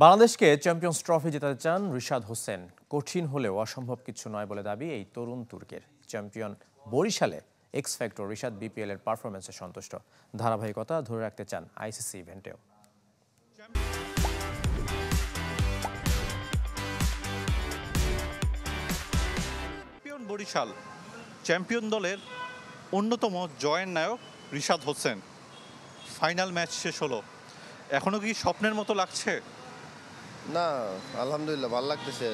বাংলাদেশকে champions trophy জেতাতে চান রিশাদ হোসেন। কঠিন হলেও অসম্ভব কিছু নয় বলে দাবি এই তরুণ তুর্কের। চ্যাম্পিয়ন বরিশালে এক্স ফ্যাক্টর রিশাদ বিপিএল এর পারফরমেন্সে সন্তুষ্ট। ধারাবাহিকতা ধরে রাখতে চান আইসিসি ইভেন্টেও। চ্যাম্পিয়ন বরিশাল, চ্যাম্পিয়ন দলের অন্যতম জয়ের নায়ক রিশাদ হোসেন। ফাইনাল ম্যাচ শেষ হলো, এখনো কি স্বপ্নের মতো লাগছে? না, আলহামদুলিল্লাহ ভালো লাগতেছে।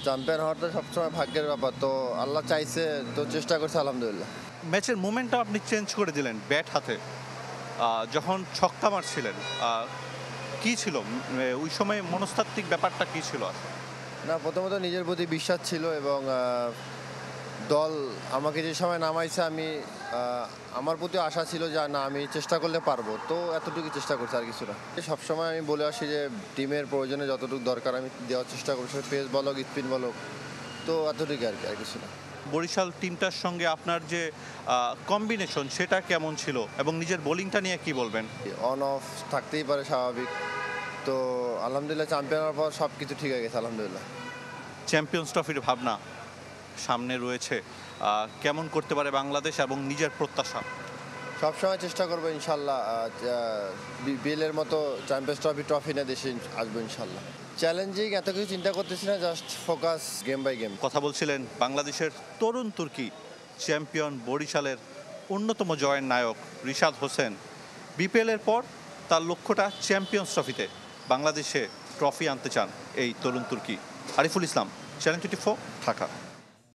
চ্যাম্পিয়ন হওয়াটা সবসময় ভাগ্যের ব্যাপার, তো আল্লাহ চাইছে তো চেষ্টা করছে আলহামদুলিল্লাহ। ম্যাচের মোমেন্টটা আপনি চেঞ্জ করে দিলেন ব্যাট হাতে, যখন ছক্কা মারছিলেন। কি ছিল ওই সময় মনস্তাত্ত্বিক ব্যাপারটা কি ছিল? না, প্রথমত নিজের প্রতি বিশ্বাস ছিল এবং দল আমাকে যে সময় নামাইছে আমার প্রতি আশা ছিল যে না, আমি চেষ্টা করলে পারবো, তো এতটুকু চেষ্টা করছি, আর কিছু না। সবসময় আমি বলে আসি যে টিমের প্রয়োজনে যতটুকু দরকার আমি দেওয়ার চেষ্টা করছি, পেস বলক স্পিন বলক, তো এতটুকু আর কি, আর কিছু না। বরিশাল টিমটার সঙ্গে আপনার যে কম্বিনেশন সেটা কেমন ছিল এবং নিজের বোলিংটা নিয়ে কি বলবেন? অন অফ থাকতেই পারে, স্বাভাবিক। তো আলহামদুলিল্লাহ চ্যাম্পিয়ন হওয়ার পর সব কিছু ঠিক হয়ে গেছে আলহামদুলিল্লাহ। চ্যাম্পিয়ন্স ট্রফির ভাবনা সামনে রয়েছে, কেমন করতে পারে বাংলাদেশ এবং নিজের প্রত্যাশা? সবসময় চেষ্টা করবো ইনশাল্লাহ, বিপিএলের মতো চ্যাম্পিয়ন্স ট্রফি না দেশে আসবো ইনশাল্লাহ। চ্যালেঞ্জিং এত কিছু চিন্তা করতেছি না, just focus game by game. কথা বলছিলেন বাংলাদেশের তরুণ তুর্কি চ্যাম্পিয়ন বরিশালের অন্যতম জয়ের নায়ক রিশাদ হোসেন। বিপিএলের পর তার লক্ষ্যটা চ্যাম্পিয়ন্স ট্রফিতে, বাংলাদেশে ট্রফি আনতে চান এই তরুণ তুর্কি। আরিফুল ইসলাম, চ্যানেল 24, ঢাকা।